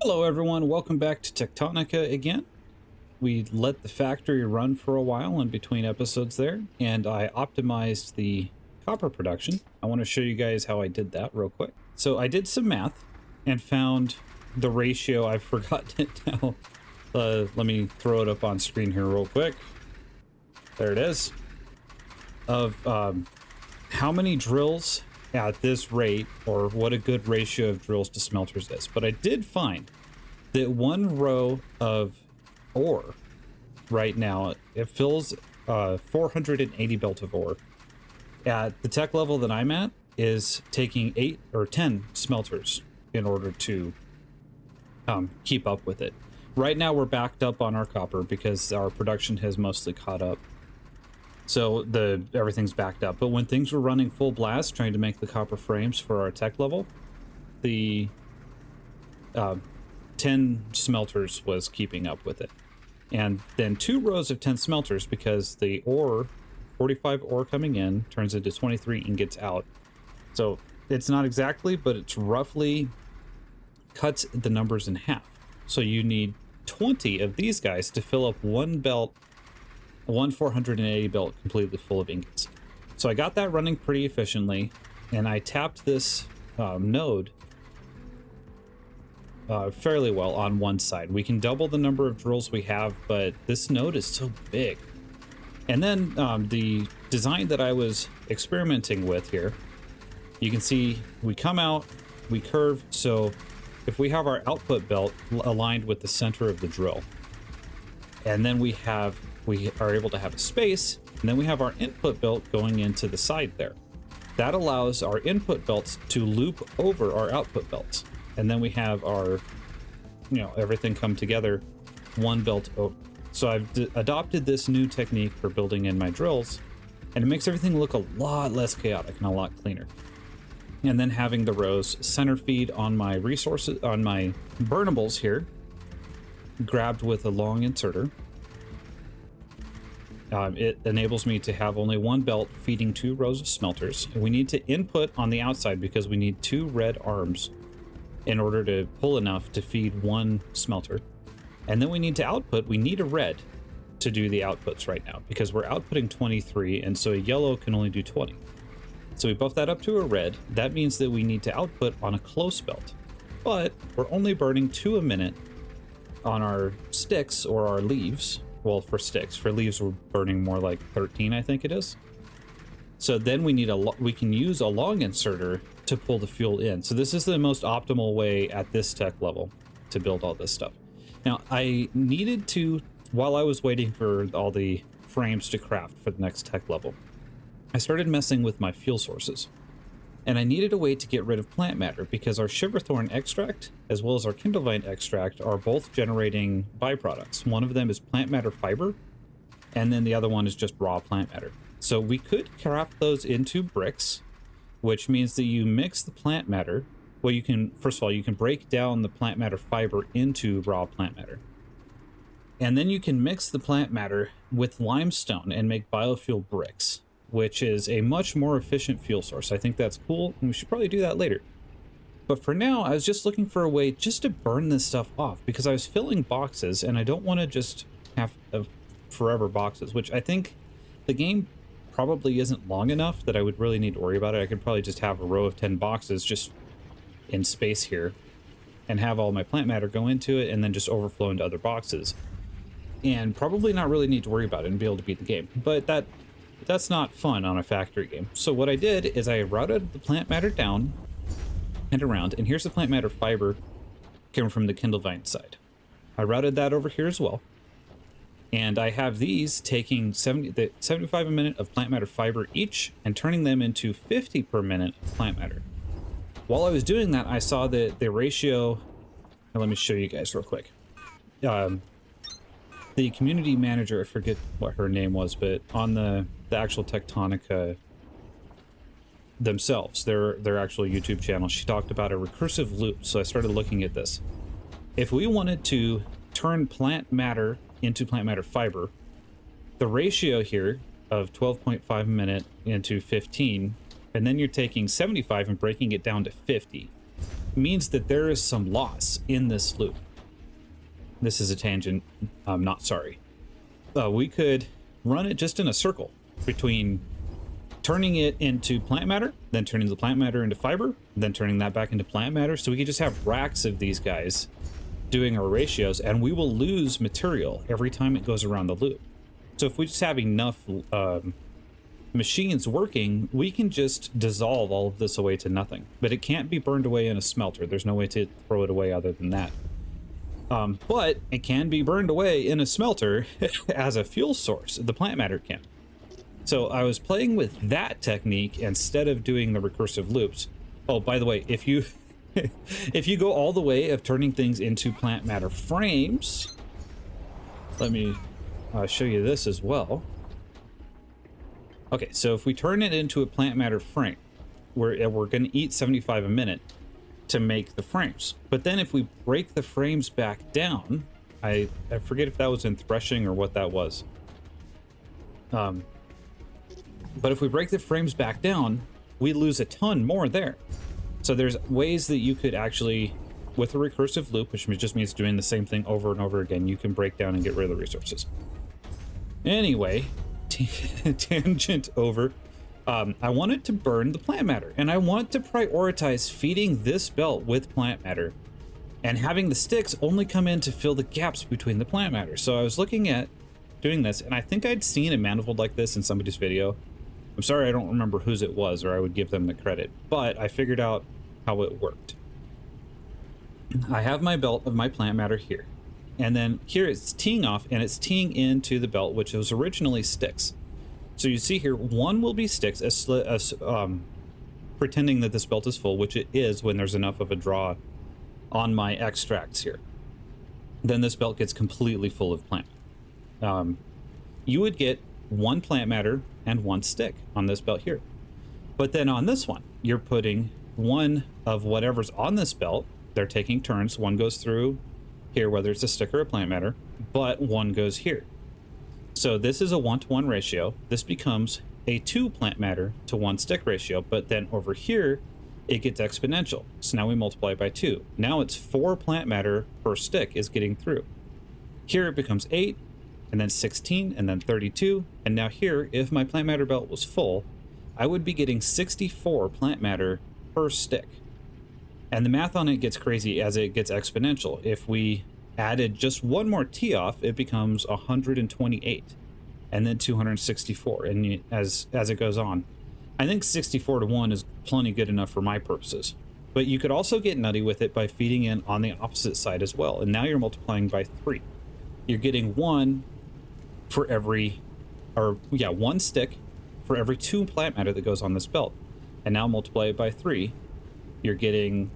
Hello everyone, welcome back to Techtonica again. We let the factory run for a while in between episodes there, and I optimized the copper production. I want to show you guys how I did that real quick. So I did some math and found the ratio. I've forgotten it now. Let me throw it up on screen here real quick. There it is. Of how many drills at this rate, or what a good ratio of drills to smelters is. But I did find that one row of ore right now, it fills 480 belt of ore. At the tech level that I'm at is taking 8 or 10 smelters in order to keep up with it. Right now we're backed up on our copper because our production has mostly caught up. So everything's backed up. But when things were running full blast, trying to make the copper frames for our tech level, the 10 smelters was keeping up with it. And then 2 rows of 10 smelters, because the ore, 45 ore coming in, turns into 23 ingots out. So it's not exactly, but it's roughly cuts the numbers in half. So you need 20 of these guys to fill up one belt, one 480 belt completely full of ingots. So I got that running pretty efficiently, and I tapped this node fairly well on one side. We can double the number of drills we have, but this node is so big. And then the design that I was experimenting with here, you can see we come out, we curve. So if we have our output belt aligned with the center of the drill, and then we are able to have a space, and then we have our input belt going into the side there. That allows our input belts to loop over our output belts. And then we have our, everything come together, one belt over. So I've adopted this new technique for building in my drills, and it makes everything look a lot less chaotic and a lot cleaner. And then having the rows center feed on my resources, on my burnables here, grabbed with a long inserter. It enables me to have only one belt feeding 2 rows of smelters. We need to input on the outside because we need 2 red arms in order to pull enough to feed one smelter. And then we need to output, we need a red to do the outputs right now because we're outputting 23, and so a yellow can only do 20. So we buff that up to a red. That means that we need to output on a close belt, but we're only burning 2 a minute on our sticks or our leaves. Well, for sticks. For leaves, we're burning more like 13, I think it is. So then we can use a long inserter to pull the fuel in. So this is the most optimal way at this tech level to build all this stuff. Now, I needed to, while I was waiting for all the frames to craft for the next tech level, I started messing with my fuel sources. And I needed a way to get rid of plant matter because our Shiverthorn extract, as well as our Kindlevine extract, are both generating byproducts. One of them is plant matter fiber, and then the other one is just raw plant matter. So we could craft those into bricks, which means that you mix the plant matter. Well, you can, first of all, you can break down the plant matter fiber into raw plant matter. And then you can mix the plant matter with limestone and make biofuel bricks, which is a much more efficient fuel source. I think that's cool, and we should probably do that later. But for now, I was just looking for a way just to burn this stuff off because I was filling boxes, and I don't want to just have forever boxes, which I think the game probably isn't long enough that I would really need to worry about it. I could probably just have a row of 10 boxes just in space here and have all my plant matter go into it and then just overflow into other boxes. And probably not really need to worry about it and be able to beat the game. But that's not fun on a factory game. So what I did is I routed the plant matter down and around, and here's the plant matter fiber coming from the Kindlevine side. I routed that over here as well. And I have these taking 75 a minute of plant matter fiber each and turning them into 50 per minute of plant matter. While I was doing that, I saw that the ratio, and let me show you guys real quick. The community manager, I forget what her name was, but on the actual Techtonica themselves, their actual YouTube channel, she talked about a recursive loop. So I started looking at this. If we wanted to turn plant matter into plant matter fiber, the ratio here of 12.5 a minute into 15, and then you're taking 75 and breaking it down to 50. means that there is some loss in this loop. This is a tangent. I'm not sorry. We could run it just in a circle between turning it into plant matter, then turning the plant matter into fiber, then turning that back into plant matter. So we could just have racks of these guys doing our ratios, and we will lose material every time it goes around the loop. So if we just have enough machines working, we can just dissolve all of this away to nothing. But it can't be burned away in a smelter. There's no way to throw it away other than that. But it can be burned away in a smelter as a fuel source. The plant matter can. So I was playing with that technique instead of doing the recursive loops. Oh, by the way, if you if you go all the way of turning things into plant matter frames, let me show you this as well. Okay, so if we turn it into a plant matter frame, we're going to eat 75 a minute to make the frames. But then if we break the frames back down, I forget if that was in threshing or what that was. But if we break the frames back down, we lose a ton more there. So there's ways that you could actually, with a recursive loop, which just means doing the same thing over and over again, you can break down and get rid of the resources. Anyway, tangent over. I wanted to burn the plant matter, and I want to prioritize feeding this belt with plant matter and having the sticks only come in to fill the gaps between the plant matter. So I was looking at doing this, and I think I'd seen a manifold like this in somebody's video. I'm sorry I don't remember whose it was, or I would give them the credit, but I figured out how it worked. I have my belt of my plant matter here, and then here it's teeing off, and it's teeing into the belt, which was originally sticks. So you see here, one will be sticks, pretending that this belt is full, which it is when there's enough of a draw on my extracts here. Then this belt gets completely full of plant. You would get one plant matter and one stick on this belt here. But then on this one, you're putting one of whatever's on this belt. They're taking turns. One goes through here, whether it's a stick or a plant matter, but one goes here. So this is a 1-to-1 ratio. This becomes a 2 plant matter to 1 stick ratio, but then over here, it gets exponential. So now we multiply by 2. Now it's 4 plant matter per stick is getting through. Here it becomes 8, and then 16, and then 32. And now here, if my plant matter belt was full, I would be getting 64 plant matter per stick. And the math on it gets crazy as it gets exponential. If we added just one more tee off, it becomes 128, and then 264, and as it goes on. I think 64 to 1 is plenty good enough for my purposes. But you could also get nutty with it by feeding in on the opposite side as well, and now you're multiplying by 3. You're getting 1 for every, one stick for every 2 plant matter that goes on this belt. And now multiply it by 3. You're getting,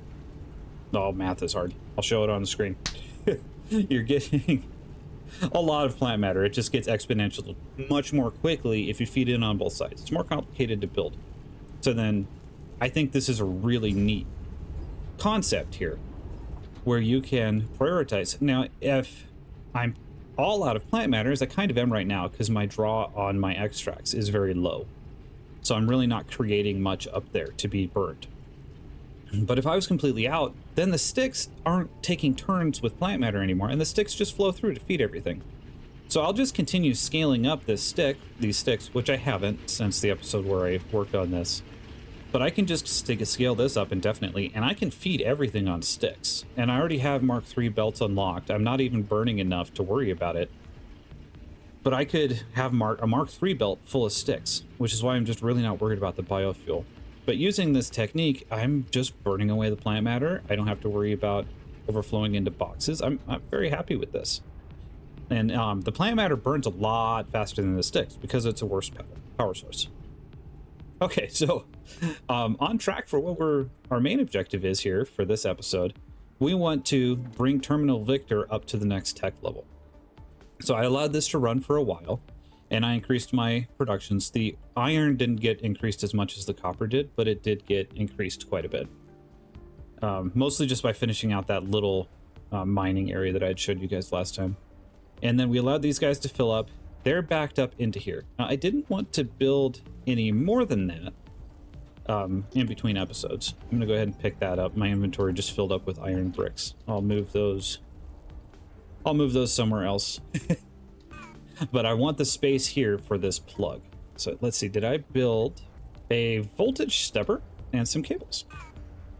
oh, math is hard. I'll show it on the screen. You're getting a lot of plant matter. It just gets exponential much more quickly if you feed in on both sides. It's more complicated to build. So then I think this is a really neat concept here where you can prioritize. Now, if I'm all out of plant matter, as I kind of am right now because my draw on my extracts is very low. So I'm really not creating much up there to be burned. But if I was completely out, then the sticks aren't taking turns with plant matter anymore, and the sticks just flow through to feed everything. So I'll just continue scaling up these sticks, which I haven't since the episode where I worked on this. But I can just scale this up indefinitely, and I can feed everything on sticks. And I already have Mark III belts unlocked. I'm not even burning enough to worry about it. But I could have a Mark III belt full of sticks, which is why I'm just really not worried about the biofuel. But using this technique, I'm just burning away the plant matter. I don't have to worry about overflowing into boxes. I'm very happy with this. And the plant matter burns a lot faster than the sticks because it's a worse power source. Okay, so on track for what our main objective is here for this episode. We want to bring Terminal Victor up to the next tech level. So I allowed this to run for a while, and I increased my productions. The iron didn't get increased as much as the copper did, but it did get increased quite a bit. Mostly just by finishing out that little mining area that I had showed you guys last time. And then we allowed these guys to fill up. They're backed up into here. Now, I didn't want to build any more than that in between episodes. I'm gonna go ahead and pick that up. My inventory just filled up with iron bricks. I'll move those somewhere else. But I want the space here for this plug. So let's see, did I build a voltage stepper and some cables?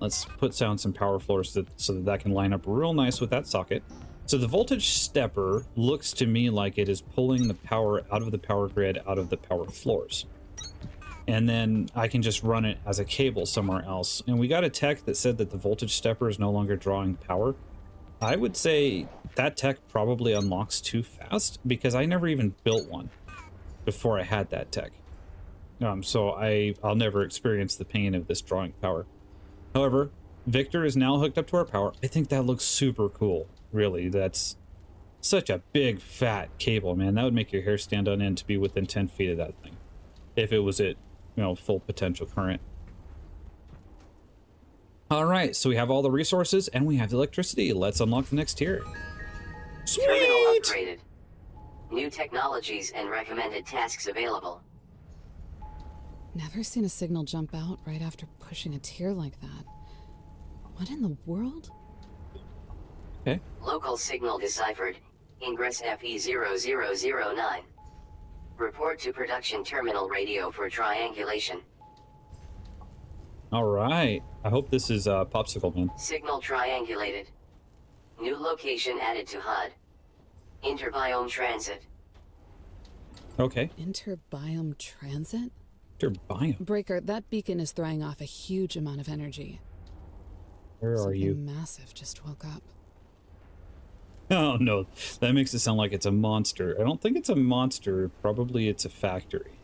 Let's put down some power floors so that can line up real nice with that socket. So the voltage stepper looks to me like it is pulling the power out of the power grid, out of the power floors. And then I can just run it as a cable somewhere else. And we got a tech that said that the voltage stepper is no longer drawing power. I would say that tech probably unlocks too fast because I never even built one before I had that tech. So I'll never experience the pain of this drawing power. However, Victor is now hooked up to our power. I think that looks super cool. Really, that's such a big fat cable, man. That would make your hair stand on end to be within 10 feet of that thing if it was at, full potential current. All right, so we have all the resources and we have the electricity. Let's unlock the next tier. Sweet! Terminal upgraded. New technologies and recommended tasks available. Never seen a signal jump out right after pushing a tier like that. What in the world? Okay. Local signal deciphered. Ingress FE0009. Report to production terminal radio for triangulation. All right. I hope this is Popsicle Man. Signal triangulated. New location added to HUD. Interbiome transit. Okay. Interbiome transit? Interbiome. Breaker, that beacon is throwing off a huge amount of energy. Where are you? Something massive just woke up. Oh no, that makes it sound like it's a monster. I don't think it's a monster. Probably it's a factory.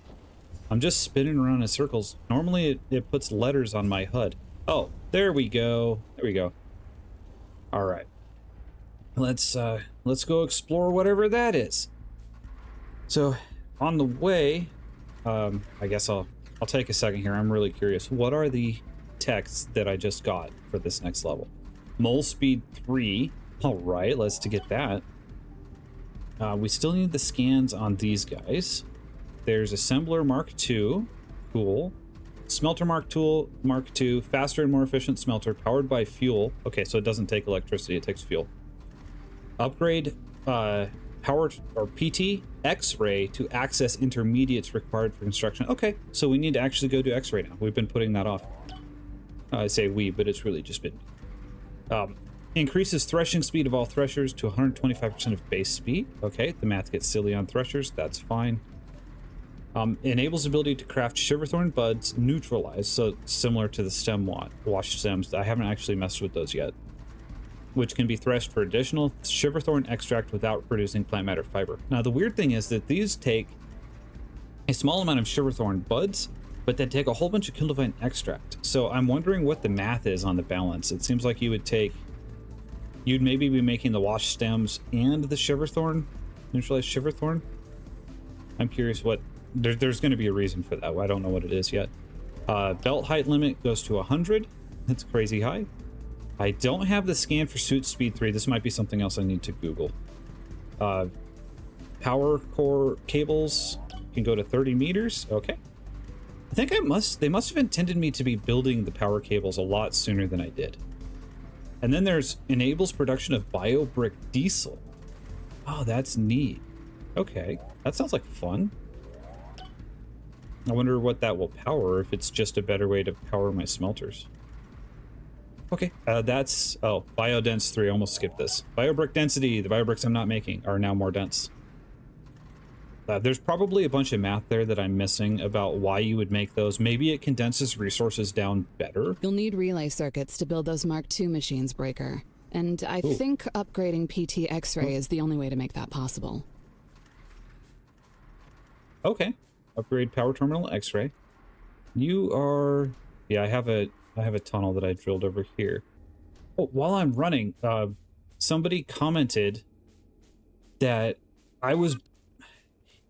I'm just spinning around in circles. Normally it puts letters on my HUD. Oh, there we go. There we go. All right. Let's go explore whatever that is. So on the way, I guess I'll take a second here. I'm really curious. What are the techs that I just got for this next level? Mole speed 3. All right, let's to get that. We still need the scans on these guys. There's Assembler Mark II. Cool. Smelter Mark II. Faster and more efficient smelter powered by fuel. Okay, so it doesn't take electricity, it takes fuel. Upgrade power or PT X-ray to access intermediates required for construction. Okay, so we need to actually go to X-ray now. We've been putting that off. I say we, but it's really just been. Increases threshing speed of all threshers to 125% of base speed. Okay, the math gets silly on threshers. That's fine. Enables ability to craft Shiverthorn buds neutralized, so similar to the stem wash stems. I haven't actually messed with those yet. Which can be threshed for additional Shiverthorn extract without producing plant matter fiber. Now the weird thing is that these take a small amount of Shiverthorn buds, but they take a whole bunch of Kindlevine extract. So I'm wondering what the math is on the balance. It seems like you'd maybe be making the wash stems and the Shiverthorn, neutralized Shiverthorn. I'm curious what, there's going to be a reason for that. I don't know what it is yet. Belt height limit goes to 100. That's crazy high. I don't have the scan for suit speed 3. This might be something else I need to Google. Power core cables can go to 30 meters. Okay. I think they must have intended me to be building the power cables a lot sooner than I did. And then there's enables production of biobrick diesel. Oh, that's neat. Okay, that sounds like fun. I wonder what that will power, if it's just a better way to power my smelters. Okay, that's, biodense 3, almost skipped this. Biobrick density, the biobricks I'm not making are now more dense. There's probably a bunch of math there that I'm missing about why you would make those. Maybe it condenses resources down better. You'll need relay circuits to build those Mark II machines, Breaker. And I think upgrading PT X-ray is the only way to make that possible. Okay. Upgrade power terminal X-ray. You are... Yeah, I have a tunnel that I drilled over here. Oh, while I'm running, somebody commented that I was...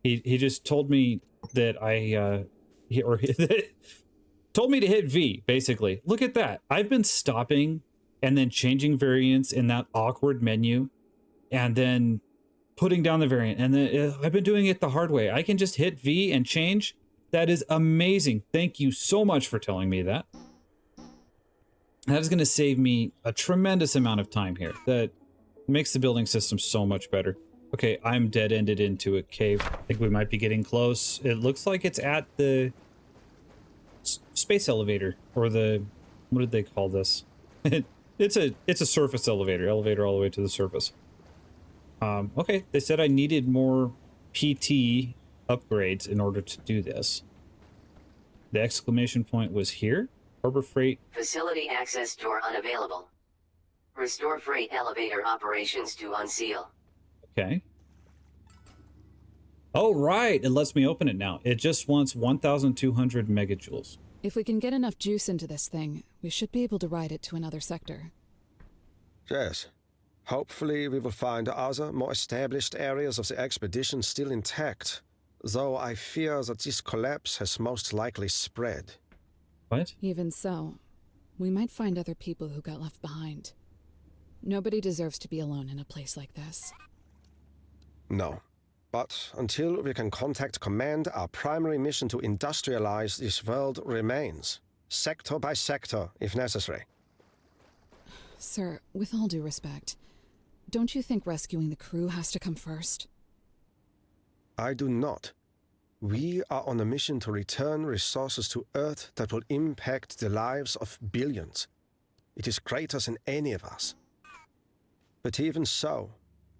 He just told me that told me to hit V, basically. Look at that. I've been stopping and then changing variants in that awkward menu and then putting down the variant. And then I've been doing it the hard way. I can just hit V and change That is amazing. Thank you so much for telling me that. That is going to save me a tremendous amount of time here. That makes the building system so much better. Okay, I'm dead-ended into a cave. I think we might be getting close. It looks like it's at the space elevator, or the, what did they call this? It's a surface elevator all the way to the surface. Okay, they said I needed more PT upgrades in order to do this. The exclamation point was here. Harbor Freight. Facility access door unavailable. Restore freight elevator operations to unseal. Okay. Oh, right. It lets me open it now. It just wants 1,200 megajoules. If we can get enough juice into this thing, we should be able to ride it to another sector. Yes. Hopefully we will find other, more established areas of the expedition still intact, though I fear that this collapse has most likely spread. What? Even so, we might find other people who got left behind. Nobody deserves to be alone in a place like this. No. But until we can contact command, our primary mission to industrialize this world remains. Sector by sector, if necessary. Sir, with all due respect, don't you think rescuing the crew has to come first? I do not. We are on a mission to return resources to Earth that will impact the lives of billions. It is greater than any of us. But even so,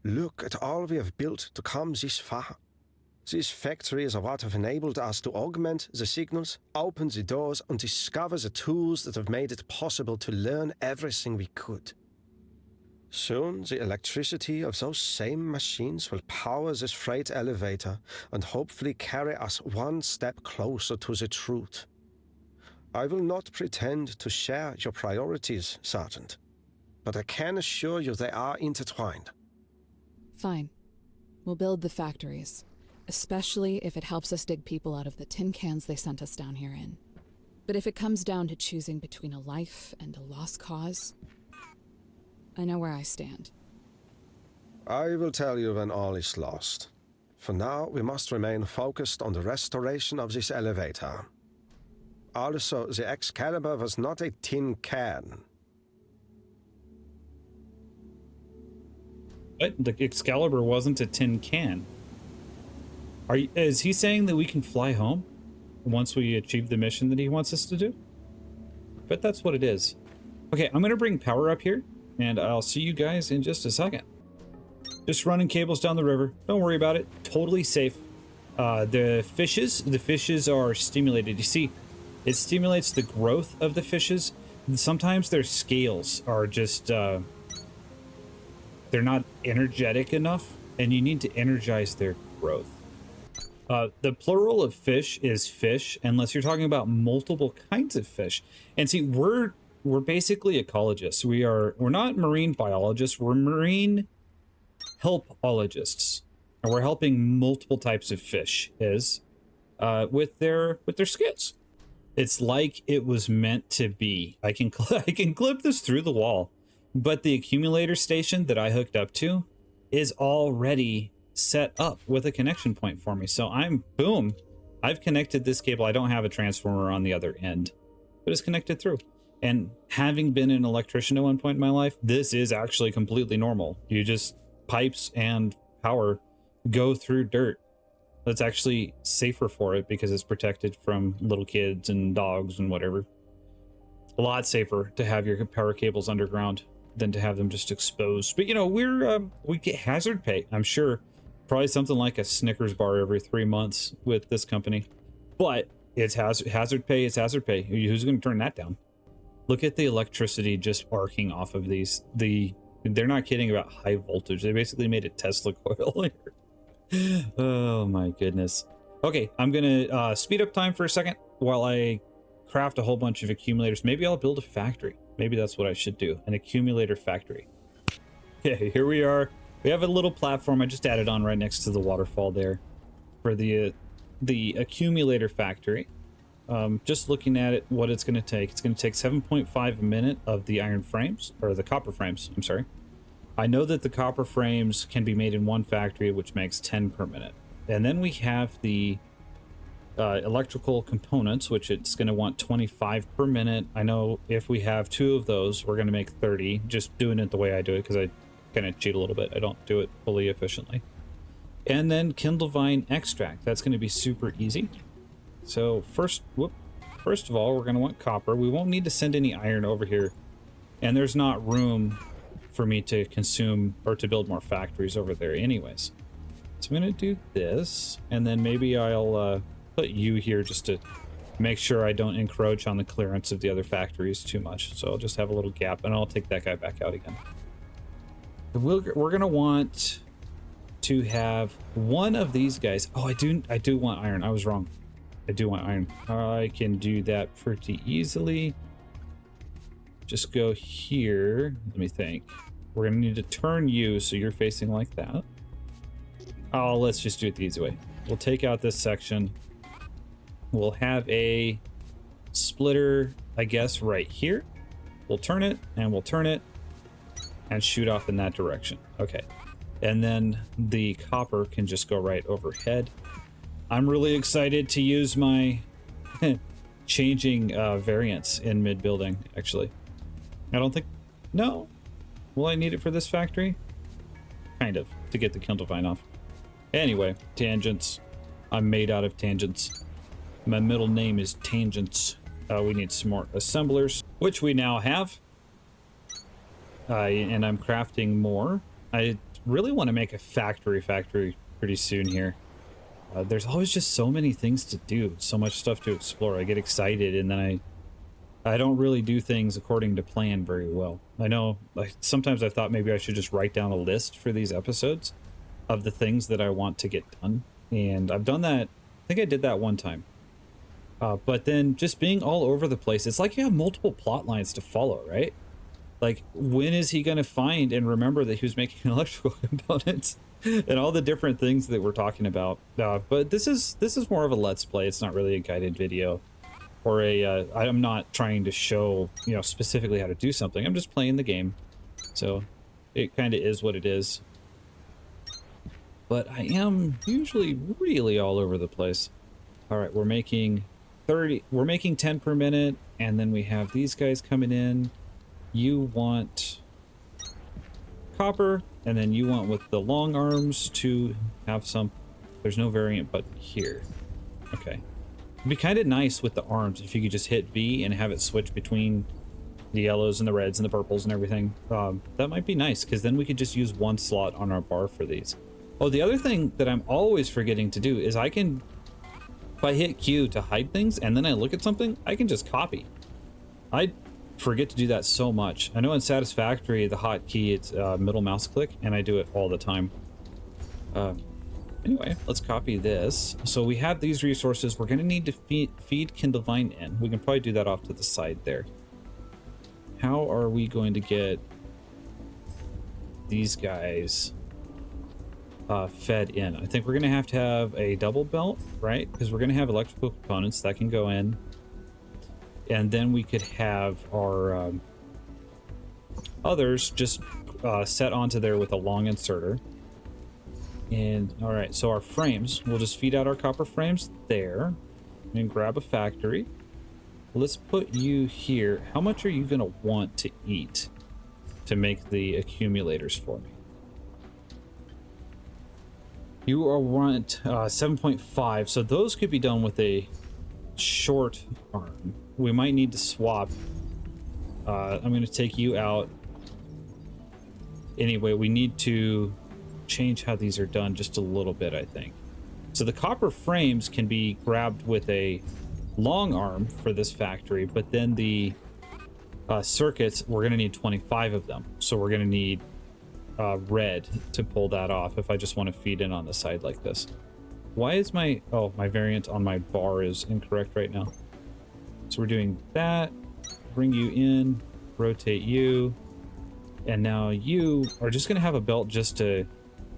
look at all we have built to come this far. These factories are what have enabled us to augment the signals, open the doors, and discover the tools that have made it possible to learn everything we could. Soon, the electricity of those same machines will power this freight elevator and hopefully carry us one step closer to the truth. I will not pretend to share your priorities, Sergeant, but I can assure you they are intertwined. Fine. We'll build the factories, especially if it helps us dig people out of the tin cans they sent us down here in. But if it comes down to choosing between a life and a lost cause, I know where I stand. I will tell you when all is lost. For now, we must remain focused on the restoration of this elevator. Also, the Excalibur was not a tin can. What? The Excalibur wasn't a tin can. Is he saying that we can fly home once we achieve the mission that he wants us to do? But that's what it is. Okay, I'm gonna bring power up here, and I'll see you guys in just a second. Just running cables down the river. Don't worry about it. Totally safe. The fishes are stimulated. You see, it stimulates the growth of the fishes. And sometimes their scales are just, they're not energetic enough, and you need to energize their growth. The plural of fish is fish, unless you're talking about multiple kinds of fish. And see, we're basically ecologists. We're not marine biologists. We're marine helpologists, and we're helping multiple types of fish with their scales. It's like it was meant to be. I can clip this through the wall, but the accumulator station that I hooked up to is already set up with a connection point for me. So boom, I've connected this cable. I don't have a transformer on the other end, but it's connected through. And having been an electrician at one point in my life, this is actually completely normal. You just pipes and power go through dirt. That's actually safer for it because it's protected from little kids and dogs and whatever. A lot safer to have your power cables underground than to have them just exposed. But you know, we get hazard pay. I'm sure probably something like a Snickers bar every 3 months with this company. But it's hazard pay. It's hazard pay. Who's going to turn that down? Look at the electricity just arcing off of these. They're not kidding about high voltage. They basically made a Tesla coil here. Oh my goodness. Okay, I'm gonna speed up time for a second while I craft a whole bunch of accumulators. Maybe I'll build a factory. Maybe that's what I should do, an accumulator factory. Okay, here we are. We have a little platform I just added on right next to the waterfall there for the accumulator factory. Just looking at it, what it's going to take. It's going to take 7.5 minutes of the iron frames, or the copper frames, I'm sorry. I know that the copper frames can be made in one factory, which makes 10 per minute. And then we have the electrical components, which it's going to want 25 per minute. I know if we have 2 of those, we're going to make 30. Just doing it the way I do it, because I kind of cheat a little bit. I don't do it fully efficiently. And then Kindlevine extract. That's going to be super easy. So first of all, we're going to want copper. We won't need to send any iron over here. And there's not room for me to consume or to build more factories over there anyways. So I'm going to do this, and then maybe I'll put you here just to make sure I don't encroach on the clearance of the other factories too much. So I'll just have a little gap, and I'll take that guy back out again. We're going to want to have one of these guys. Oh, I do want iron. I was wrong. I do want iron. I can do that pretty easily. Just go here. Let me think. We're going to need to turn you so you're facing like that. Oh, let's just do it the easy way. We'll take out this section. We'll have a splitter, I guess, right here. We'll turn it, and we'll turn it, and shoot off in that direction. Okay. And then the copper can just go right overhead. I'm really excited to use my changing variants in mid-building, actually. I don't think... No. Will I need it for this factory? Kind of, to get the Kindlevine off. Anyway, tangents. I'm made out of tangents. My middle name is Tangents. We need some more assemblers, which we now have. And I'm crafting more. I really want to make a factory pretty soon here. There's always just so many things to do, so much stuff to explore. I get excited, and then I don't really do things according to plan very well. I know, like, sometimes I thought maybe I should just write down a list for these episodes of the things that I want to get done. And I've done that. I think I did that one time. But then just being all over the place, it's like you have multiple plot lines to follow, right? Like, when is he going to find and remember that he was making electrical components and all the different things that we're talking about? But this is more of a let's play. It's not really a guided video. Or I'm not trying to show, specifically how to do something. I'm just playing the game. So it kind of is what it is. But I am usually really all over the place. All right, we're making 30. We're making 10 per minute. And then we have these guys coming in. You want copper. And then you want with the long arms to have some. There's no variant button here. Okay. It'd be kind of nice with the arms if you could just hit V and have it switch between the yellows and the reds and the purples and everything. That might be nice, because then we could just use one slot on our bar for these. Oh, the other thing that I'm always forgetting to do is I can, if I hit Q to hide things and then I look at something, I can just copy. I forget to do that so much. I know in Satisfactory, the hotkey, it's middle mouse click, and I do it all the time. Anyway, let's copy this. So we have these resources. We're going to need to feed Kindlevine in. We can probably do that off to the side there. How are we going to get these guys fed in? I think we're going to have a double belt, right? Because we're going to have electrical components that can go in. And then we could have our others just set onto there with a long inserter. And all right, so our frames, we'll just feed out our copper frames there and grab a factory. Let's put you here. How much are you going to want to eat to make the accumulators for me? You want 7.5, so those could be done with a short arm. We might need to swap. I'm going to take you out. Anyway, we need to change how these are done just a little bit, I think. So the copper frames can be grabbed with a long arm for this factory, but then the circuits, we're going to need 25 of them. So we're going to need red to pull that off if I just want to feed in on the side like this. Why is my variant on my bar is incorrect right now? So we're doing that, bring you in, rotate you, and now you are just going to have a belt just going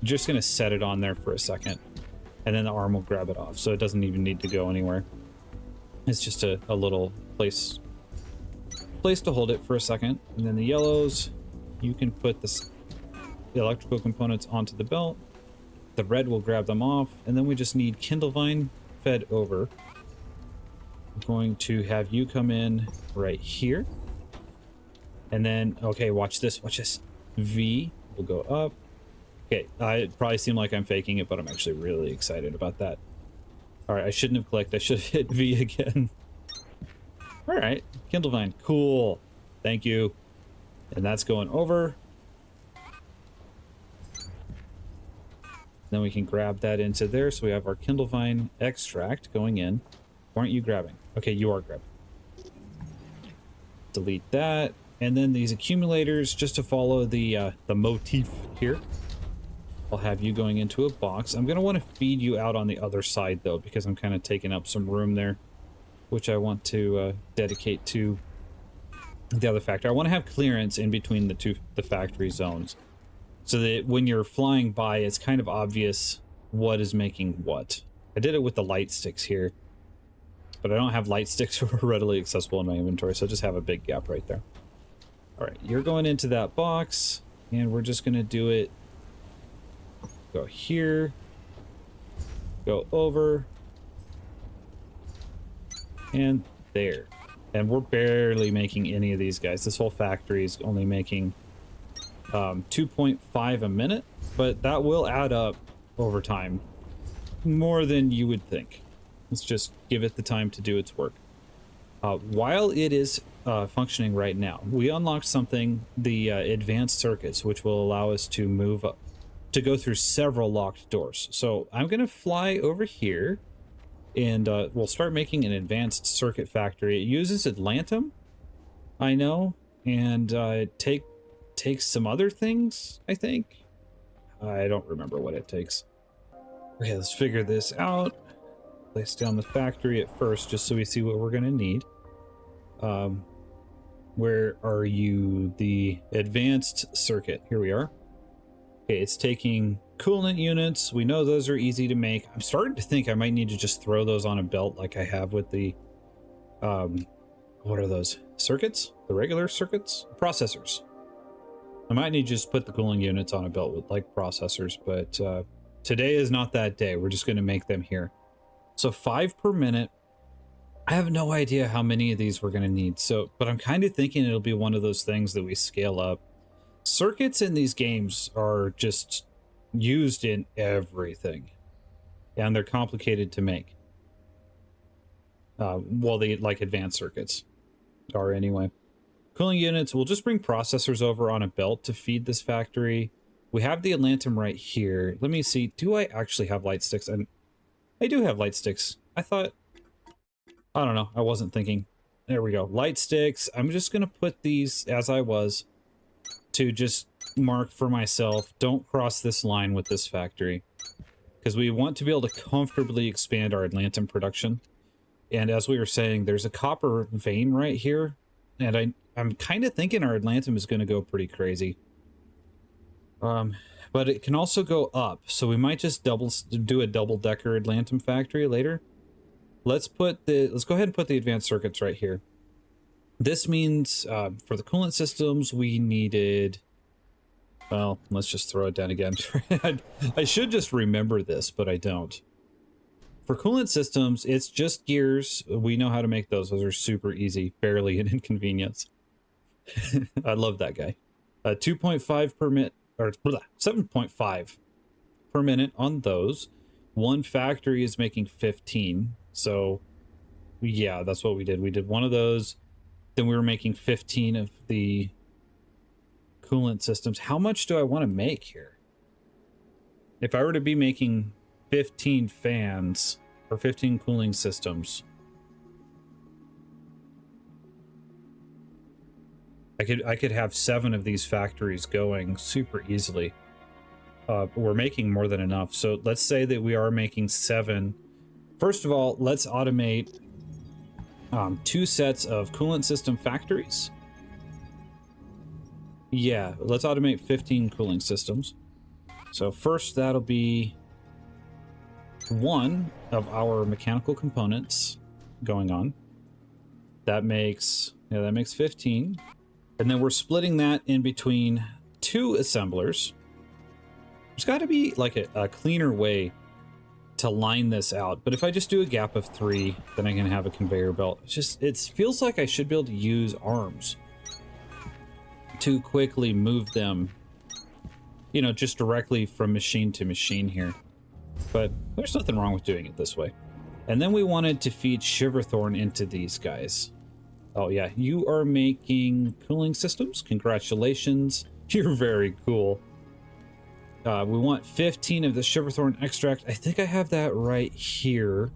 to set it on there for a second, and then the arm will grab it off, so it doesn't even need to go anywhere. It's just a little place to hold it for a second. And then the yellows, you can put the electrical components onto the belt. The red will grab them off, and then we just need Kindlevine fed over. I'm going to have you come in right here. And then, okay, watch this, watch this. V will go up. Okay, it probably seemed like I'm faking it, but I'm actually really excited about that. All right, I shouldn't have clicked. I should have hit V again. All right, Kindle Vine, cool. Thank you. And that's going over. Then we can grab that into there. So we have our Kindle Vine extract going in. Why aren't you grabbing? Okay, you are grabbing. Delete that. And then these accumulators, just to follow the motif here. I'll have you going into a box. I'm going to want to feed you out on the other side, though, because I'm kind of taking up some room there, which I want to dedicate to the other factory. I want to have clearance in between the factory zones, so that when you're flying by, it's kind of obvious what is making what. I did it with the light sticks here, but I don't have light sticks readily accessible in my inventory, so I just have a big gap right there. All right, you're going into that box, and we're just going to do it. Go here, go over, and there. And we're barely making any of these guys. This whole factory is only making 2.5 a minute, but that will add up over time more than you would think. Let's just give it the time to do its work. While it is functioning right now, we unlocked something, the advanced circuits, which will allow us to move up, to go through several locked doors. So I'm going to fly over here, and we'll start making an advanced circuit factory. It uses Atlantum, I know, and it takes some other things, I think. I don't remember what it takes. Okay, let's figure this out. Place down the factory at first, just so we see what we're going to need. Where are you? The advanced circuit. Here we are. Okay, it's taking coolant units. We know those are easy to make. I'm starting to think I might need to just throw those on a belt like I have with the, what are those? Circuits? The regular circuits? Processors. I might need to just put the cooling units on a belt with like processors, but today is not that day. We're just going to make them here. So 5 per minute. I have no idea how many of these we're going to need. So, but I'm kind of thinking it'll be one of those things that we scale up. Circuits in these games are just used in everything, and they're complicated to make. Well, they like advanced circuits are anyway. Cooling units, we'll just bring processors over on a belt to feed this factory. We have the Atlantum right here. Let me see. Do I actually have light sticks? And I do have light sticks. I thought, I don't know. I wasn't thinking. There we go. Light sticks. I'm just going to put these as I was to just mark for myself. Don't cross this line with this factory, because we want to be able to comfortably expand our Atlantum production. And as we were saying, there's a copper vein right here, and I'm kind of thinking our Atlantum is going to go pretty crazy. But it can also go up, so we might just do a double-decker Atlantum factory later. Let's go ahead and put the advanced circuits right here. This means for the coolant systems, we needed... Well, let's just throw it down again. I should just remember this, but I don't. For coolant systems, it's just gears. We know how to make those. Those are super easy, barely an inconvenience. I love that guy. 2.5 per minute, or 7.5 per minute on those. One factory is making 15. So, yeah, that's what we did. We did one of those. Then we were making 15 of the coolant systems. How much do I want to make here? If I were to be making 15 fans or 15 cooling systems, I could have 7 of these factories going super easily. We're making more than enough. So let's say that we are making 7. First of all, let's automate 2 sets of coolant system factories. Yeah, let's automate 15 cooling systems. So first, that'll be 1 of our mechanical components going on. That makes 15. And then we're splitting that in between 2 assemblers. There's got to be like a cleaner way to line this out. But if I just do a gap of 3, then I can have a conveyor belt. It's just, it feels like I should be able to use arms to quickly move them, you know, just directly from machine to machine here. But there's nothing wrong with doing it this way. And then we wanted to feed Shiverthorn into these guys. Oh yeah, you are making cooling systems. Congratulations. You're very cool. We want 15 of the Shiverthorn extract. I think I have that right here.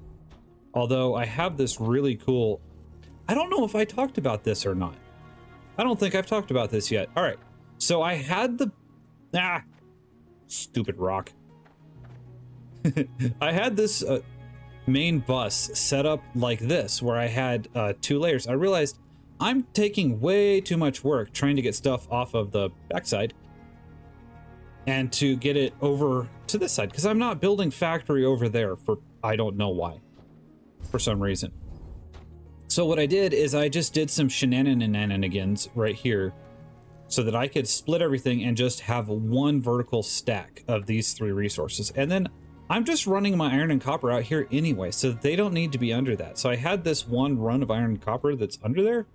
Although I have this really cool... I don't know if I talked about this or not. I don't think I've talked about this yet. All right. So I had the... stupid rock. I had this main bus set up like this, where I had 2 layers. I realized I'm taking way too much work trying to get stuff off of the backside and to get it over to this side, because I'm not building factory over there for I don't know why, for some reason. So what I did is I just did some shenanigans right here so that I could split everything and just have one vertical stack of these 3 resources. And then I'm just running my iron and copper out here anyway, so they don't need to be under that. So I had this one run of iron and copper that's under there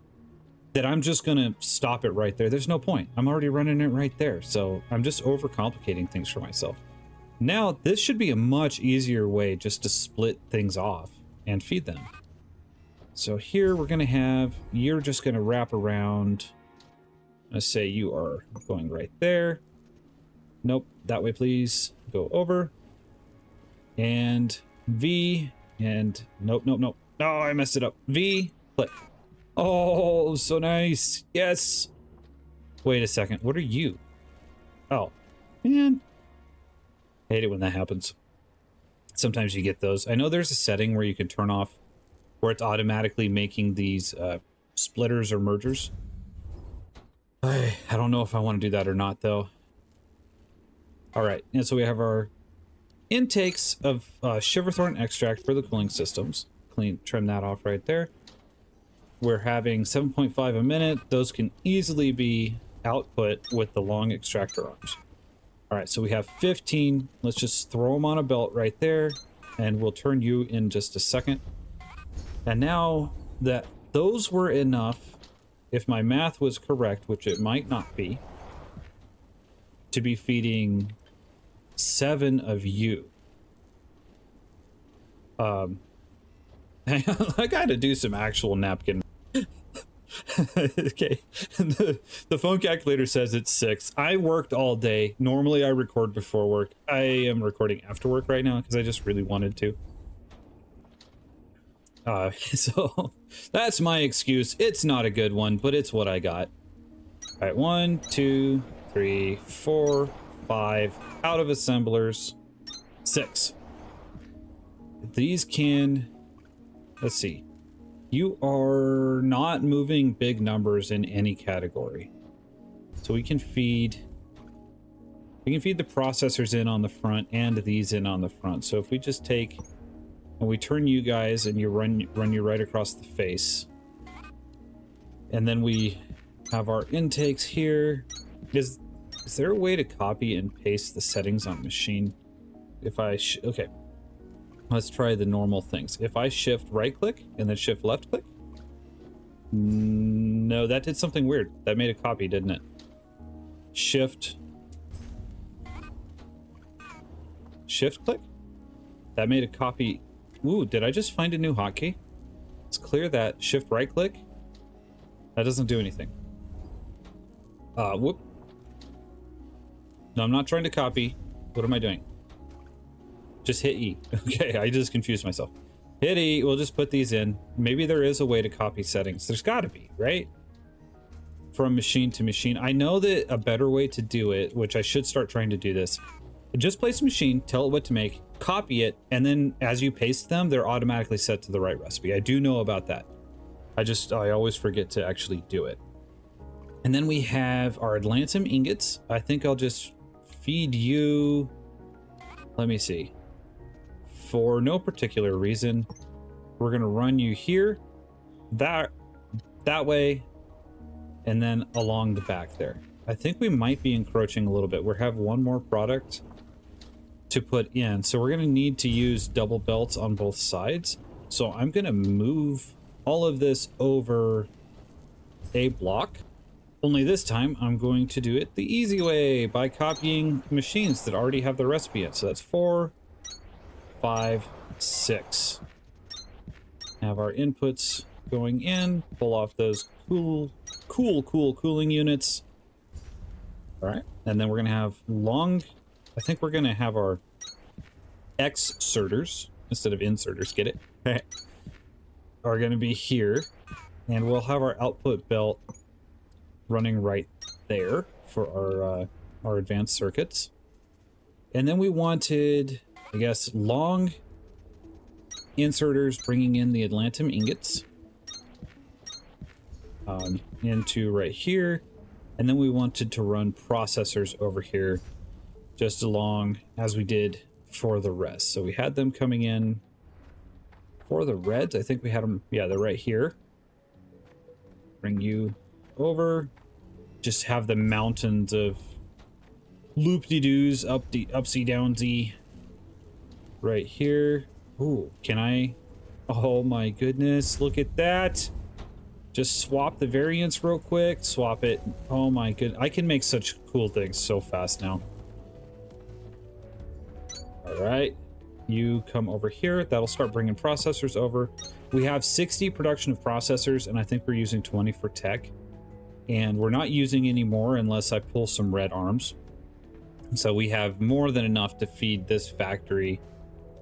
that I'm just gonna stop it right there. There's no point. I'm already running it right there. So I'm just overcomplicating things for myself. Now, this should be a much easier way just to split things off and feed them. So here we're gonna have, you're just gonna wrap around. Let's say you are going right there. Nope, that way please. Go over. And V, and nope. Oh, I messed it up. V, click. Oh, so nice. Yes. Wait a second. What are you? Oh, man. I hate it when that happens. Sometimes you get those. I know there's a setting where you can turn off where it's automatically making these splitters or mergers. I don't know if I want to do that or not, though. All right. And so we have our intakes of Shiverthorn extract for the cooling systems. Trim that off right there. We're having 7.5 a minute. Those can easily be output with the long extractor arms. All right, so we have 15. Let's just throw them on a belt right there, and we'll turn you in just a second. And now that those were enough, if my math was correct, which it might not be, to be feeding 7 of you. I gotta do some actual napkin. Okay, the phone calculator says it's 6. I worked all day. Normally I record before work. I am recording after work right now because I just really wanted to. So that's my excuse. It's not a good one, but it's what I got. All right, 1, 2, 3, 4, 5 out of assemblers. 6. These can, let's see. You are not moving big numbers in any category. So we can feed the processors in on the front and these in on the front. So if we just take and we turn you guys and you run you right across the face. And then we have our intakes here. Is there a way to copy and paste the settings on machine? If I okay. Let's try the normal things. If I shift right click and then shift left click. No, that did something weird. That made a copy, didn't it? Shift click. That made a copy. Ooh, did I just find a new hotkey? Let's clear that. Shift right click. That doesn't do anything. Whoop. No, I'm not trying to copy. What am I doing? Just hit E. Okay, I just confused myself. Hit E, we'll just put these in. Maybe there is a way to copy settings. There's gotta be, right? From machine to machine. I know that a better way to do it, which I should start trying to do this, just place a machine, tell it what to make, copy it, and then as you paste them, they're automatically set to the right recipe. I do know about that. I always forget to actually do it. And then we have our Atlantium ingots. I think I'll just feed you, let me see. For no particular reason, we're gonna run you here, that way, and then along the back there. I think we might be encroaching a little bit. We have one more product. to put in. So we're going to need to use double belts on both sides. So I'm going to move all of this over a block. Only this time I'm going to do it the easy way by copying machines that already have the recipe in. So that's 4, 5, 6. Have our inputs going in, pull off those cool cooling units. All right, and then we're gonna have I think we're gonna have our exserters instead of inserters, get it? Are gonna be here, and we'll have our output belt running right there for our advanced circuits. And then we wanted, I guess, long inserters bringing in the Atlantum ingots into right here. And then we wanted to run processors over here just along as we did for the rest. So we had them coming in for the reds. I think we had them, yeah, they're right here. Bring you over. Just have the mountains of loop-de-doos, upsy downsy right here. Ooh, can I? Oh my goodness, look at that. Just swap the variants real quick, swap it. Oh my goodness, I can make such cool things so fast now. All right, you come over here. That'll start bringing processors over. We have 60 production of processors, and I think we're using 20 for tech. And we're not using any more unless I pull some red arms. So we have more than enough to feed this factory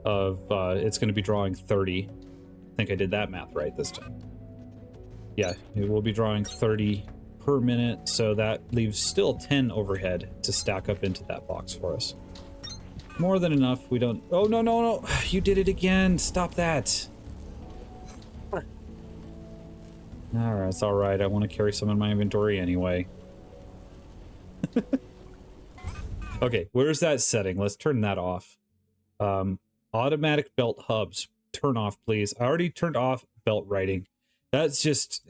of, it's going to be drawing 30. I think I did that math right this time. Yeah, it will be drawing 30 per minute, so that leaves still 10 overhead to stack up into that box for us. More than enough. We don't... Oh, no, no, no. You did it again. Stop that. Alright, it's alright. I want to carry some in my inventory anyway. Okay, where's that setting? Let's turn that off. Automatic belt hubs. Turn off, please. I already turned off belt writing. That's just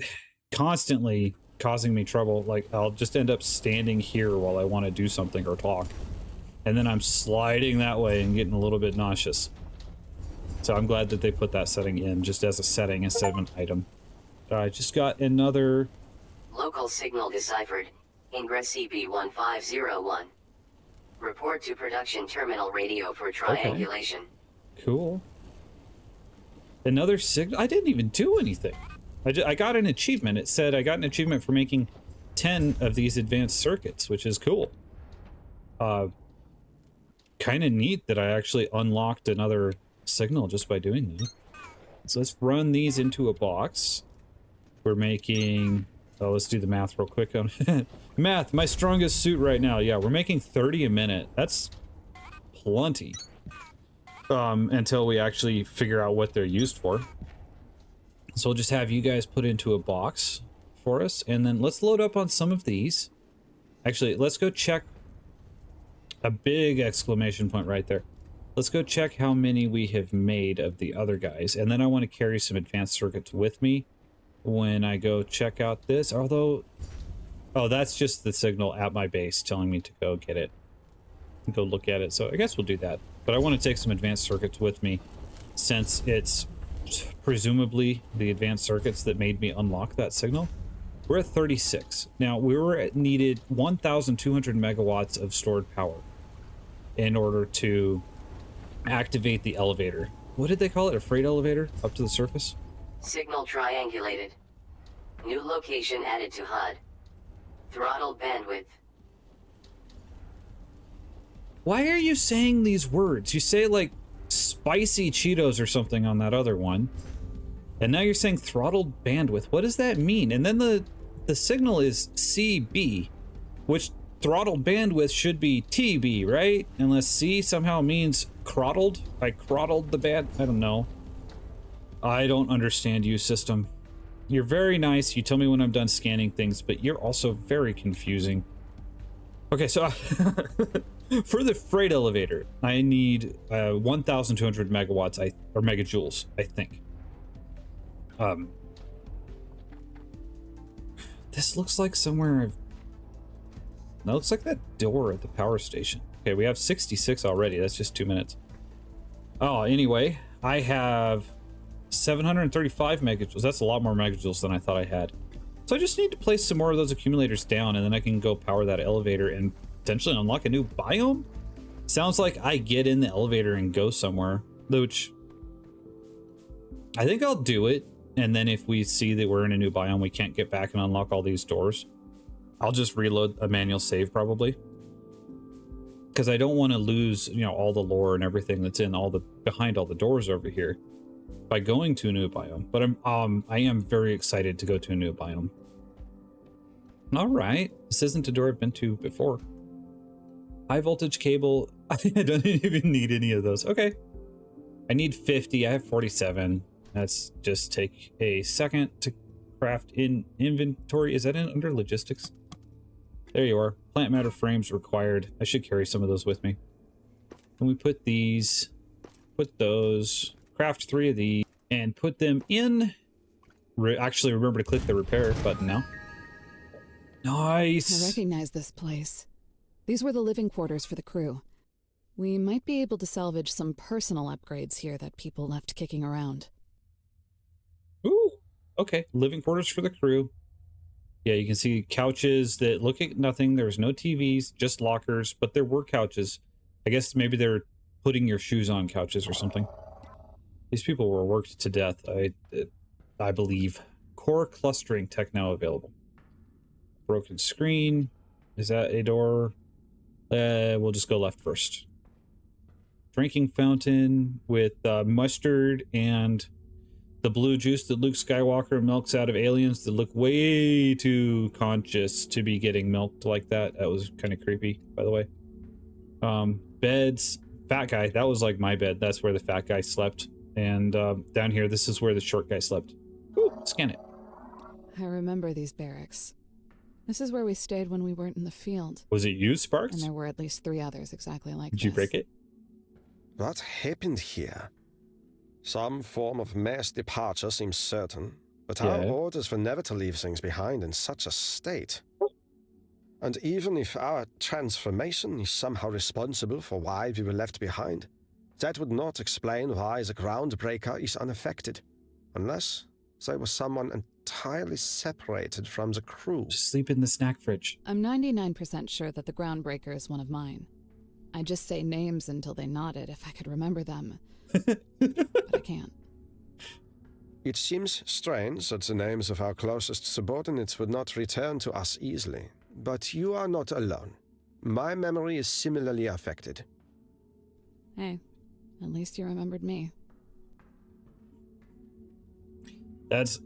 constantly causing me trouble. Like, I'll just end up standing here while I want to do something or talk. And then I'm sliding that way and getting a little bit nauseous. So I'm glad that they put that setting in just as a setting instead of an item. I just got another... Local signal deciphered. Ingress CP1501. Report to production terminal radio for triangulation. Okay. Cool. Another signal? I didn't even do anything. I got an achievement. It said I got an achievement for making 10 of these advanced circuits, which is cool. Kind of neat that I actually unlocked another signal just by doing that. So let's run these into a box. We're making... Oh, let's do the math real quick. Math, my strongest suit right now. Yeah, we're making 30 a minute. That's plenty. Until we actually figure out what they're used for. So we'll just have you guys put into a box for us. And then let's load up on some of these. Actually, let's go check... A big exclamation point right there. Let's go check how many we have made of the other guys. And then I want to carry some advanced circuits with me when I go check out this. Although... Oh, that's just the signal at my base telling me to go get it. Go look at it. So I guess we'll do that. But I want to take some advanced circuits with me since it's presumably the advanced circuits that made me unlock that signal. We're at 36. Now, needed 1,200 megawatts of stored power in order to activate the elevator. What did they call it? A freight elevator up to the surface? Signal triangulated. New location added to HUD. Throttle bandwidth. Why are you saying these words? You say like spicy Cheetos or something on that other one. And now you're saying throttled bandwidth. What does that mean? And then the signal is CB, which throttled bandwidth should be TB, right? Unless C somehow means crottled. I crottled the band. I don't know. I don't understand you, system. You're very nice. You tell me when I'm done scanning things, but you're also very confusing. Okay, so for the freight elevator, I need 1,200 megawatts, or megajoules, I think. This looks like somewhere that looks like that door at the power station. Okay, we have 66 already. That's just 2 minutes. Oh, anyway, I have 735 megajoules. That's a lot more megajoules than I thought I had. So I just need to place some more of those accumulators down, and then I can go power that elevator and potentially unlock a new biome. Sounds like I get in the elevator and go somewhere, which I think I'll do it. And then if we see that we're in a new biome, we can't get back and unlock all these doors, I'll just reload a manual save probably. Because I don't want to lose, you know, all the lore and everything that's in all the behind all the doors over here by going to a new biome. But I am very excited to go to a new biome. All right, this isn't a door I've been to before. High voltage cable. I don't even need any of those. Okay, I need 50. I have 47. Let's just take a second to craft in inventory. Is that in under logistics? There you are. Plant matter frames required. I should carry some of those with me. Can we put these, put those, craft 3 of these, and put them in? Actually, remember to click the repair button now. Nice. I recognize this place. These were the living quarters for the crew. We might be able to salvage some personal upgrades here that people left kicking around. Ooh, okay. Living quarters for the crew. Yeah, you can see couches that look at nothing. There's no TVs, just lockers, but there were couches. I guess maybe they're putting your shoes on couches or something. These people were worked to death, I believe. Core clustering tech now available. Broken screen. Is that a door? We'll just go left first. Drinking fountain with mustard and the blue juice that Luke Skywalker milks out of aliens that look way too conscious to be getting milked like that. That was kind of creepy, by the way. Beds. Fat guy. That was like my bed. That's where the fat guy slept. And down here, this is where the short guy slept. Ooh, scan it. I remember these barracks. This is where we stayed when we weren't in the field. Was it you, Sparks? And there were at least 3 others exactly like Did you break it? What happened here? Some form of mass departure seems certain, but our orders were never to leave things behind in such a state. And even if our transformation is somehow responsible for why we were left behind, that would not explain why the Groundbreaker is unaffected, unless there was someone entirely separated from the crew. Just sleep in the snack fridge. I'm 99% sure that the Groundbreaker is one of mine. I'd just say names until they nodded if I could remember them. But I can't. It seems strange that the names of our closest subordinates would not return to us easily, but you are not alone. My memory is similarly affected. Hey, at least you remembered me. That's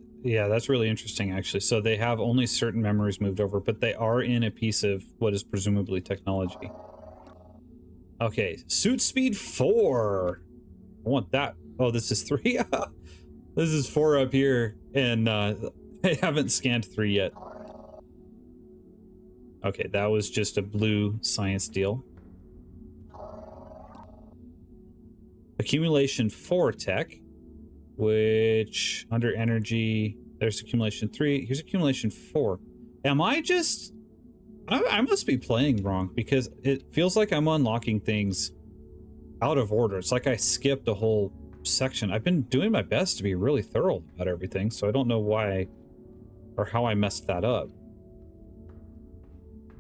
really interesting, actually. So they have only certain memories moved over, but they are in a piece of what is presumably technology. Okay, suit speed 4. I want that. Oh, this is 3. This is 4 up here, and I haven't scanned 3 yet. Okay, that was just a blue science deal. Accumulation 4 tech, which under energy, there's accumulation 3. Here's accumulation 4. Am I just... I must be playing wrong, because it feels like I'm unlocking things out of order. It's like I skipped a whole section. I've been doing my best to be really thorough about everything, so I don't know why or how I messed that up.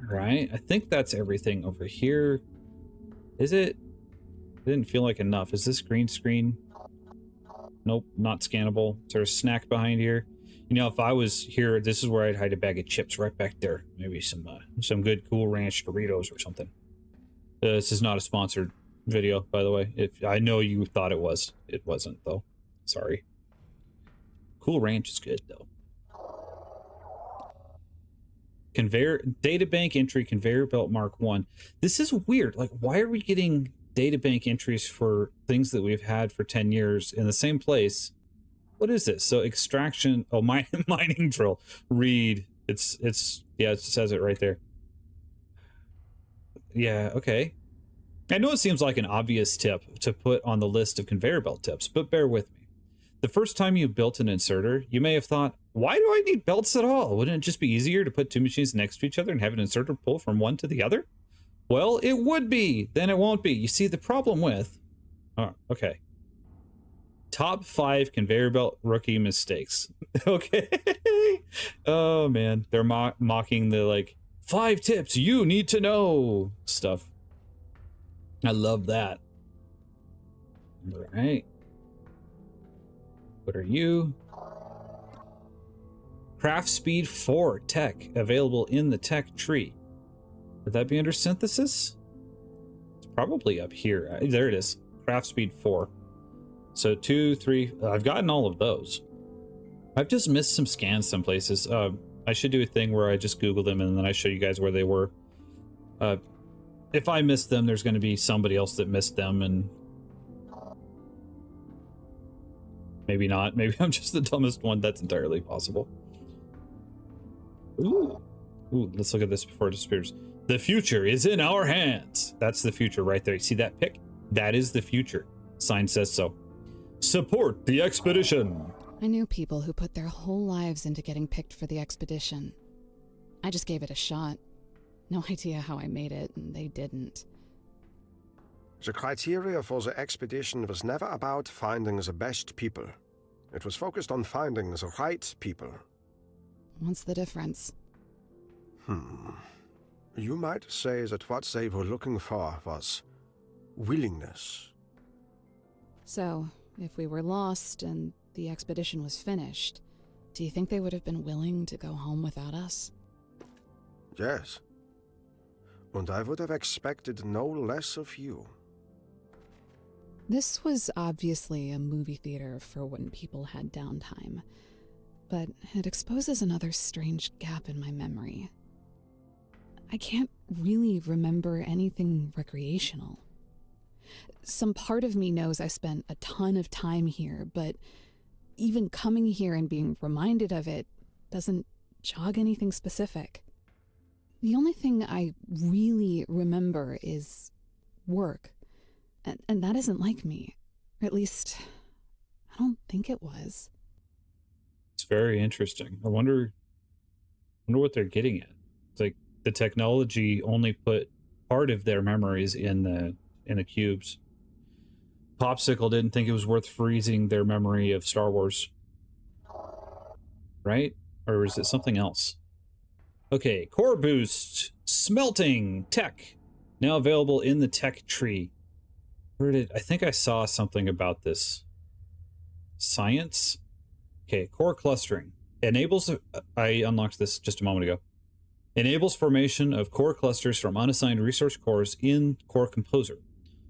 All right, I think that's everything over here. Is it? It didn't feel like enough. Is this green screen? Nope, not scannable. Is there a snack behind here? You know, if I was here, this is where I'd hide a bag of chips right back there. Maybe some good Cool Ranch Doritos or something. This is not a sponsored video, by the way. If I know you thought it was, it wasn't though. Sorry. Cool Ranch is good though. Conveyor databank entry conveyor belt Mark 1. This is weird. Like, why are we getting databank entries for things that we've had for 10 years in the same place? What is this? So extraction, oh, mining drill, read. It's yeah, it says it right there. Yeah, okay. I know it seems like an obvious tip to put on the list of conveyor belt tips, but bear with me. The first time you built an inserter, you may have thought, why do I need belts at all? Wouldn't it just be easier to put 2 machines next to each other and have an inserter pull from one to the other? Well, it would be. Then it won't be. You see, the problem with... Oh, okay. Top 5 conveyor belt rookie mistakes. Okay. Oh, man. They're mocking the, like, 5 tips you need to know stuff. I love that. All right. What are you? Craft Speed 4 tech available in the tech tree. Would that be under synthesis? It's probably up here. There it is. Craft Speed 4. So 2, 3. I've gotten all of those. I've just missed some scans some places. I should do a thing where I just Google them and then I show you guys where they were. If I missed them, there's going to be somebody else that missed them, and maybe not. Maybe I'm just the dumbest one. That's entirely possible. Ooh. Ooh, let's look at this before it disappears. The future is in our hands. That's the future right there. You see that pick? That is the future. Sign says so. Support the expedition. I knew people who put their whole lives into getting picked for the expedition. I just gave it a shot. No idea how I made it, and they didn't. The criteria for the expedition was never about finding the best people. It was focused on finding the right people. What's the difference? You might say that what they were looking for was willingness. So, if we were lost and the expedition was finished, do you think they would have been willing to go home without us? Yes. And I would have expected no less of you. This was obviously a movie theater for when people had downtime, but it exposes another strange gap in my memory. I can't really remember anything recreational. Some part of me knows I spent a ton of time here, but even coming here and being reminded of it doesn't jog anything specific. The only thing I really remember is work, and that isn't like me. Or at least, I don't think it was. It's very interesting. I wonder what they're getting at. It's like the technology only put part of their memories in the cubes. Popsicle didn't think it was worth freezing their memory of Star Wars. Right? Or is it something else? Okay, Core Boost Smelting Tech. Now available in the tech tree. I think I saw something about this. Science? Okay, core clustering. Enables, I unlocked this just a moment ago. Enables formation of core clusters from unassigned resource cores in Core Composer.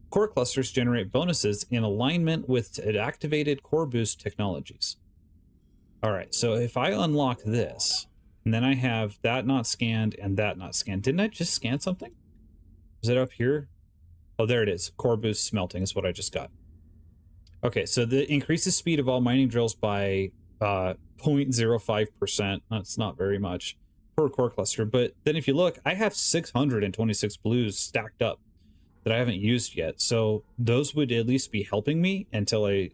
Core clusters generate bonuses in alignment with activated Core Boost technologies. All right, so if I unlock this, and then I have that not scanned and that not scanned. Didn't I just scan something? Is it up here? Oh, there it is. Core Boost Smelting is what I just got. Okay, so the increases speed of all mining drills by 0.05%. That's not very much per core cluster. But then if you look, I have 626 blues stacked up that I haven't used yet. So those would at least be helping me until I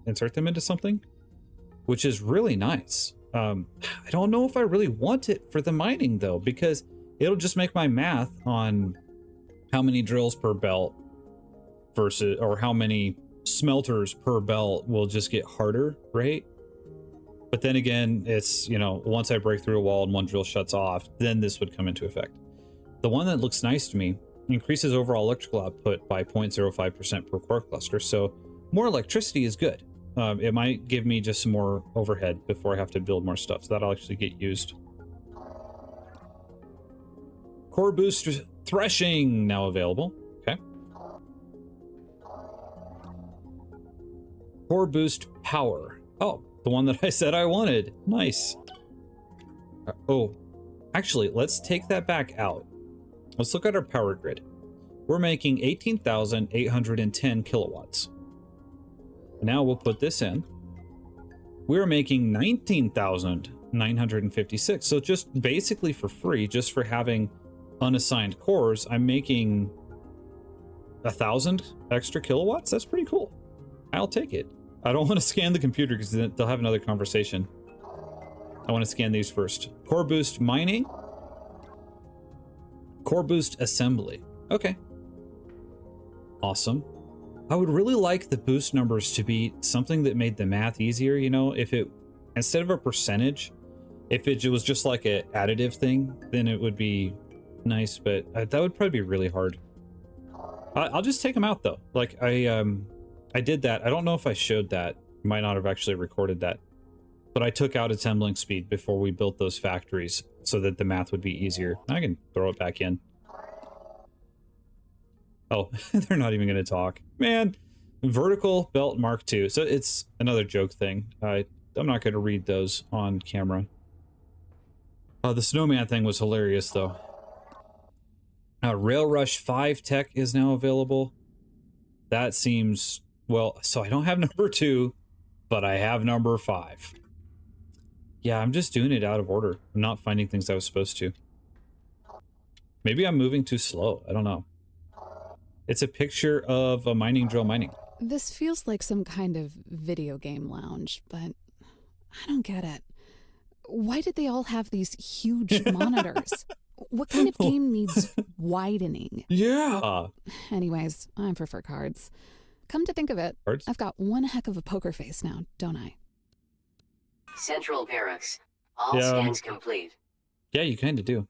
insert them into something, which is really nice. I don't know if I really want it for the mining though, because it'll just make my math on how many drills per belt versus, or how many smelters per belt will just get harder, right? But then again, it's, you know, once I break through a wall and one drill shuts off, then this would come into effect. The one that looks nice to me increases overall electrical output by 0.05% per core cluster. So more electricity is good. It might give me just some more overhead before I have to build more stuff. So that'll actually get used. Core Boost Threshing now available. Okay. Core Boost Power. Oh, the one that I said I wanted. Nice. Oh, actually, let's take that back out. Let's look at our power grid. We're making 18,810 kilowatts. Now we'll put this in. We're making 19,956. So just basically for free, just for having unassigned cores, I'm making 1,000 extra kilowatts. That's pretty cool. I'll take it. I don't want to scan the computer because they'll have another conversation. I want to scan these first. Core Boost Mining. Core Boost Assembly. Okay. Awesome. I would really like the boost numbers to be something that made the math easier, you know, if it, instead of a percentage, if it was just like a additive thing, then it would be nice, but that would probably be really hard. I'll just take them out though. Like I did that. I don't know if I showed that. Might not have actually recorded that, but I took out assembling speed before we built those factories so that the math would be easier. I can throw it back in. Oh, they're not even going to talk. Man, vertical belt Mark II. So it's another joke thing. I'm not going to read those on camera. The snowman thing was hilarious, though. Rail Rush 5 tech is now available. That seems... Well, so I don't have number 2, but I have number 5. Yeah, I'm just doing it out of order. I'm not finding things I was supposed to. Maybe I'm moving too slow. I don't know. It's a picture of a mining drill mining. This feels like some kind of video game lounge, but I don't get it. Why did they all have these huge monitors? What kind of game needs widening? Yeah. Anyways, I prefer cards. Come to think of it, Cards? I've got one heck of a poker face now, don't I? Central Barracks. All Yeah. scans complete. Yeah, you kind of do.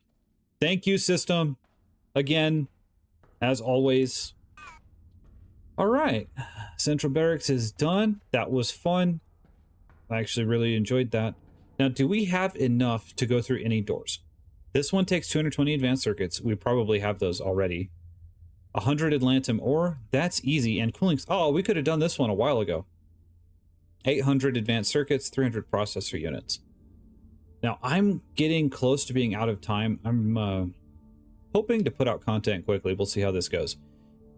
Thank you, system. Again, as always. All right. Central Barracks is done. That was fun. I actually really enjoyed that. Now, do we have enough to go through any doors? This one takes 220 advanced circuits. We probably have those already. 100 Atlantum ore. That's easy. And cooling... Oh, we could have done this one a while ago. 800 advanced circuits, 300 processor units. Now, I'm getting close to being out of time. I'm hoping to put out content quickly. We'll see how this goes.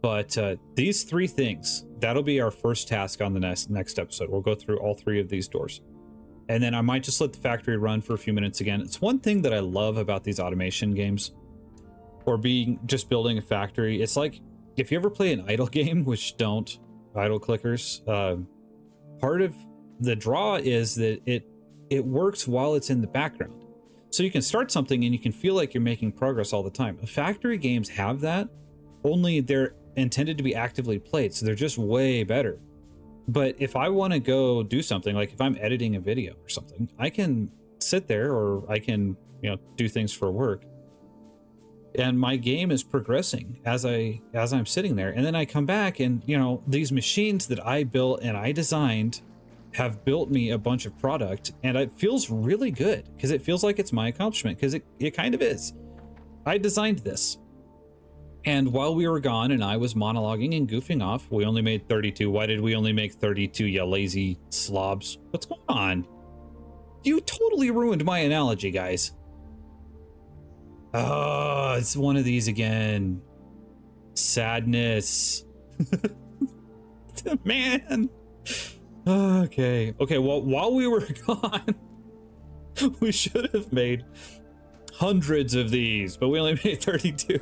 But these 3 things, that'll be our first task on the next episode. We'll go through all 3 of these doors. And then I might just let the factory run for a few minutes again. It's one thing that I love about these automation games, or just building a factory. It's like, if you ever play an idle game, which don't, idle clickers, part of the draw is that it works while it's in the background. So you can start something and you can feel like you're making progress all the time. Factory games have that, only they're intended to be actively played, so they're just way better. But if I want to go do something, like if I'm editing a video or something, I can sit there, or I can, do things for work, and my game is progressing as I'm sitting there. And then I come back and, these machines that I built and I designed have built me a bunch of product, and it feels really good because it feels like it's my accomplishment, because it kind of is. I designed this. And while we were gone and I was monologuing and goofing off, we only made 32. Why did we only make 32, you lazy slobs? What's going on? You totally ruined my analogy, guys. Oh, it's one of these again. Sadness. Man. Okay. Well, while we were gone, we should have made hundreds of these, but we only made 32,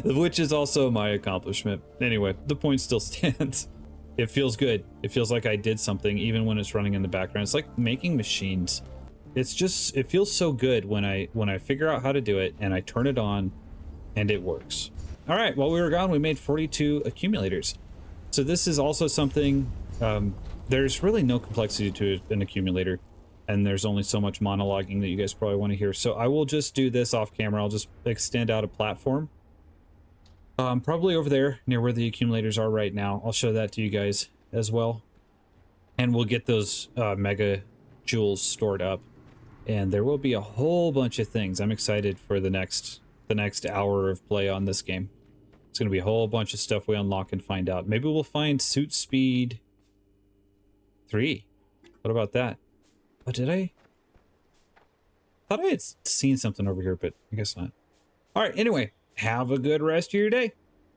which is also my accomplishment. Anyway, the point still stands. It feels good. It feels like I did something even when it's running in the background. It's like making machines. It feels so good when I figure out how to do it and I turn it on and it works. All right, while we were gone, we made 42 accumulators. So this is also something, there's really no complexity to an accumulator, and there's only so much monologuing that you guys probably want to hear. So I will just do this off camera. I'll just extend out a platform. Probably over there near where the accumulators are right now. I'll show that to you guys as well. And we'll get those mega jewels stored up. And there will be a whole bunch of things. I'm excited for the next hour of play on this game. It's going to be a whole bunch of stuff we unlock and find out. Maybe we'll find suit speed 3. What about that? Oh, did I? Thought I had seen something over here, but I guess not. All right, anyway, have a good rest of your day.